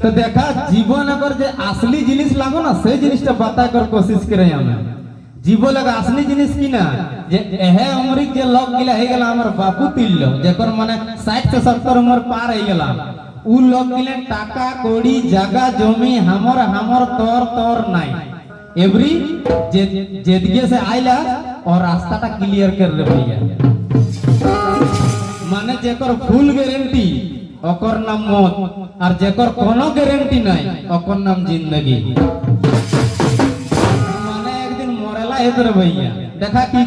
तो देखा जीवन अगर जे असली जिनिस लागो ना से जिनिसटा बता कर कोशिश करे हमें जीवन लगा असली जिनिस की ना जे एहे उम्र के लोग गिला हे गेला हमर बापू तिल्लो जेकर माने 60 से 70 उम्र पार हे गेला उ लोग गिले टाका कोड़ी जगह जमी हमर तोर तोर नाई एवरी जेदगे से आइला और रास्ताटा क्लियर कर रे भैया माने जेकर फुल गारंटी ओकर नाम मौत और जेकर कोनो गारंटी नहीं ओकर नाम जिंदगी माने एक दिन मरेला हेतर भैया देखा की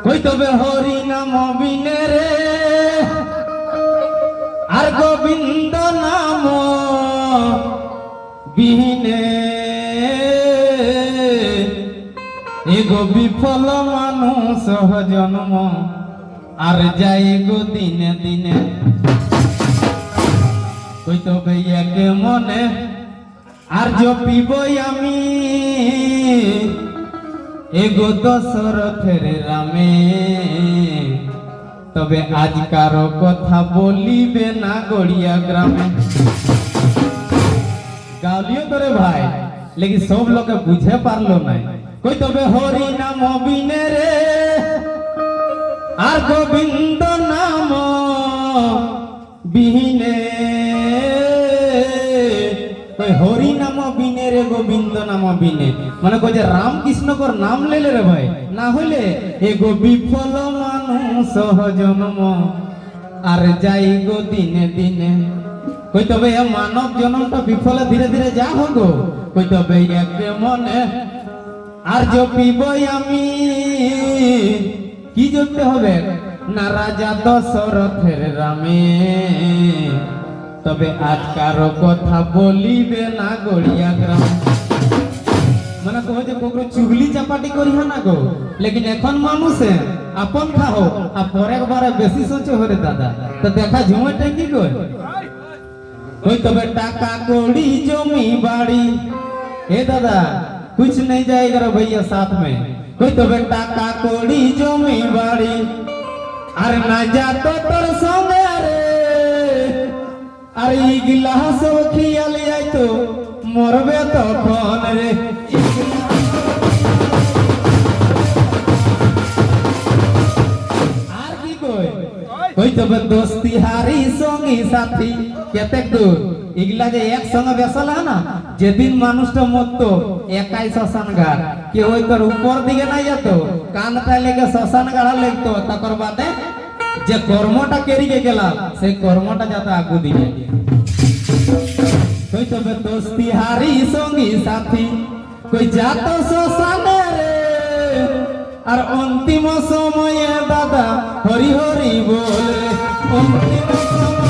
कोई तबे हरि नाम बिने रे আর গোবিন্দ নাম বিহীনে এগো বিফল মানুষ জন্ম আর যাই গো দিনে দিনে কই তবে একে মনে আর জপিবই আমি এগো দশরথের রামে তবে আজকার কথা বলিবে না গড়িয়া গ্রামে গালিও করে ভাই लेकिन सब लोग बुझे पारलो नहीं कोई तबे हरि नाम बिने रे আর গোবিন্দ নাম বিহীনে कोई हरि नाम बिने रे गोविंद नाम बिने মানে কই যে রাম কৃষ্ণ কর নাম লেলে রে ভাই না হইলে এগো বিফল মানুষ জন্ম আর যাই গো দিনে দিনে কই তবে মানব জন্মটা বিফল ধীরে ধীরে যা হগো কই তবে একে মনে আর জপিবই আমি কি জপতে হবে না রাজা দশরথের রামে তবে আজকার কথা বলিবে না গড়িয়া গ্রাম মানে কই যে কোকরো চুগলি চাপাটি করিহা না গো लेकिन এখন মানুষে আপন খাও আর পরে একবারে বেশি সোচে হরে দাদা তো দেখা ঝুমটা কি কই কই তবে টাকা কোড়ি জমি বাড়ি ए दादा कुछ नहीं जाएगा भैया साथ में कोई तबे टाका कोड़ी जमी बाड़ी अरे ना जा तो तोर संगे रे अरे ई गिलास खियाल जाय तो मरबे तो कोन रे आर की कोई तबे दोस्ती हारी संगी साथी केतेक दूर इगला जे एक संग बेसला ना যেদিন মানুষটা মরতো একাই শ্মশান ঘাট কেউ ওই তোর উপর দিকে না যেত কানটা লেগে শ্মশান ঘাড়া লাগতো তারপর বাদে যে কর্মটা কেরিকে গেলাম সেই কর্মটা যাতে আগু দিবে কই তবে দোস্তি হারি সঙ্গী সাথী কই যাত শ্মশানে রে আর অন্তিম সময়ে দাদা হরি হরি বল রে অন্তিম সময়ে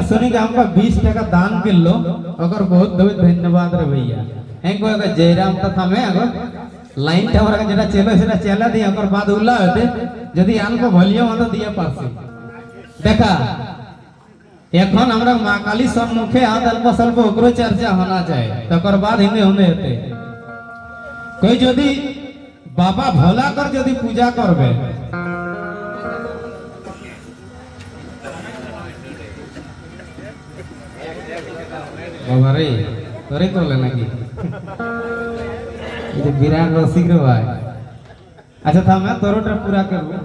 सुनी के हमका 20 टका दान किलो अगर बहुत बहुत धन्यवाद रे भैया एंको अगर जयराम त थामे अगर लाइन टावर का जेटा चले सेटा चला दी अगर बाद उल्ला होते यदि आनको भलियो मत दिया पासे देखा এখন আমরা মা কালী সম্মুখে আদ অল্প স্বল্প অগ্র চর্চা होना चाहिए तकर बाद हिंदे होने होते कोई यदि बाबा भोला कर यदि पूजा करबे बाबा रे तोरे तोले नाকি ये विराट रसिक रे भाई अच्छा था मैं तोरोटा पूरा करूं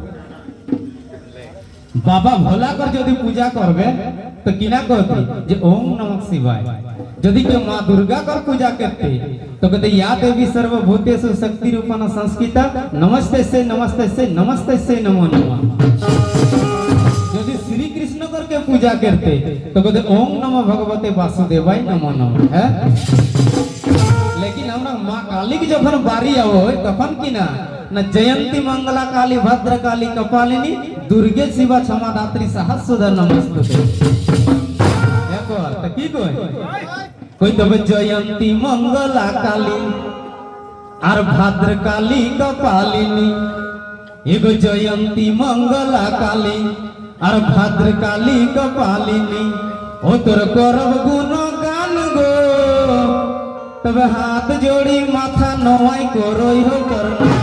बाबा भोला कर यदि पूजा करबे तो किना कहती जे ओम नमः शिवाय। यदि के माँ दुर्गा कर पूजा करते तो कहते या देवी सर्वभूतेषु शक्ति रूपण संस्कृता नमस्ते से नमो नमः। यदि श्री कृष्ण करके पूजा करते तो कहते ओम नमः भगवते वासुदेवाय नमो नमः है। लेकिन हमरा माँ काली की जखन बारी आवो तखन की ना जयंती मंगला काली भद्र काली कपालिनी दुर्गे शिवा क्षमा दात्री सहस्र नमस्ते। तो की कोई तब जयंती मंगला काली और भद्र काली कपालिनी एगो जयंती मंगला काली और भद्र काली कपालिनी ओ तोर करब गुण गान गो तब हाथ जोड़ी माथा नवाई करोई हो करना।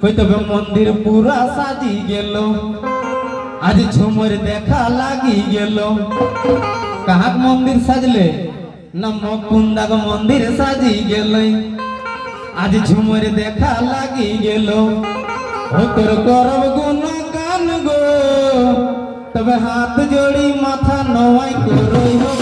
कोई तब मंदिर पूरा साजी गेलो आज झुमर देखा लागी गेलो। कहाँ मंदिर सजले न मुकुंदा का मंदिर साजी गेले आज झुमर देखा लागी गेलो। ओ तोर करब गुण गान गो तब हाथ जोड़ी माथा नवाई करोई हो।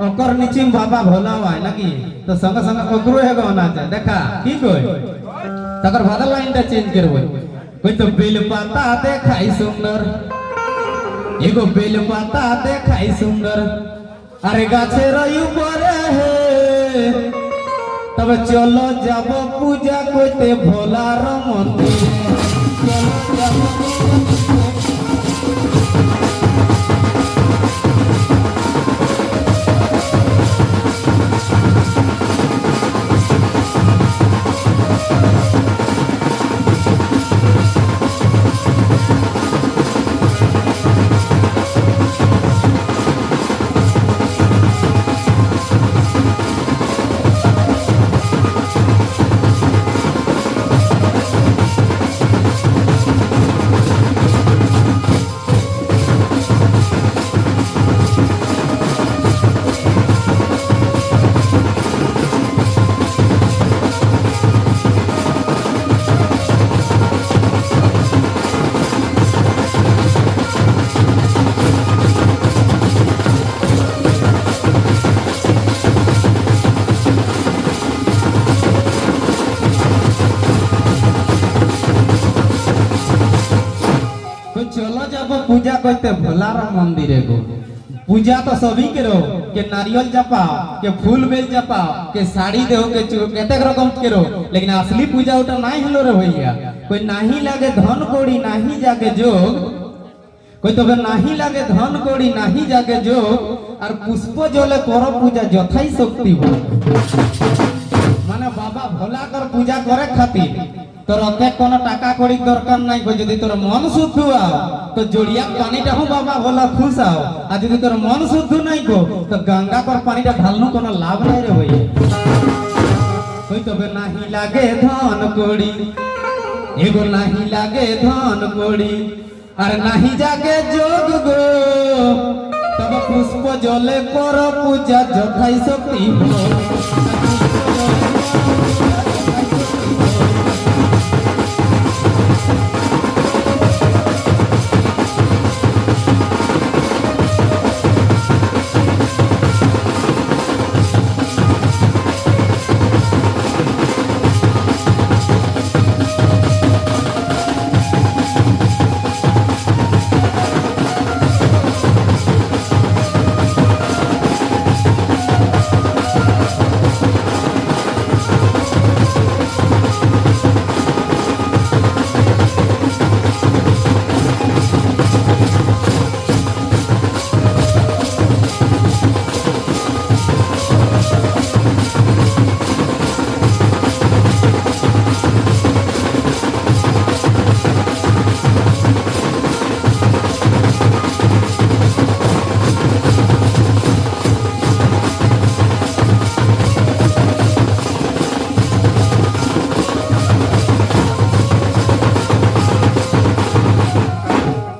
ओकर नीचे में बाबा भोला हुआ है लगी तो संग संग ओकरो है गाना चाहिए देखा की कोई तकर भादा लाइन टा चेंज करबो। कोई तो बेल पाता देखाई सुंदर एगो बेल पाता देखाई सुंदर अरे गाछे रही परे हे तब चलो जाबो पूजा कोते भोला रो मंदिर चलो जाबो। पूजा करते भोला मंदिर एगो पूजा तो सभी करो के नारियल जपाओ के फूल बेल जपाओ के साड़ी देहो के केते रकम करो लेकिन असली पूजा उटा नहीं हलो रे भैया। कोई नहीं लागे धन कोड़ी नहीं जाके जोग कोई तो नहीं लागे धन कोड़ी नहीं जाके जोग और पुष्प जले करो पूजा जथाई शक्ति हो माने बाबा भोला कर पूजा करे खातिर तोर अते कोनो टाका कड़ी दरकार नहीं को यदि तोर मन शुद्ध हुआ तो जोड़िया पानीटा हूँ बाबा भोला खुश आओ आ यदि तोर मन शुद्ध नहीं को तो गंगा कर पानीटा ढालनु कोनो लाभ नहीं रे भैया। कोई तो नहीं लागे धन कोड़ी एगो नहीं लागे धन कोड़ी अरे नहीं जागे जोग गो तब पुष्प जले कर पूजा जथाई शक्ति हो।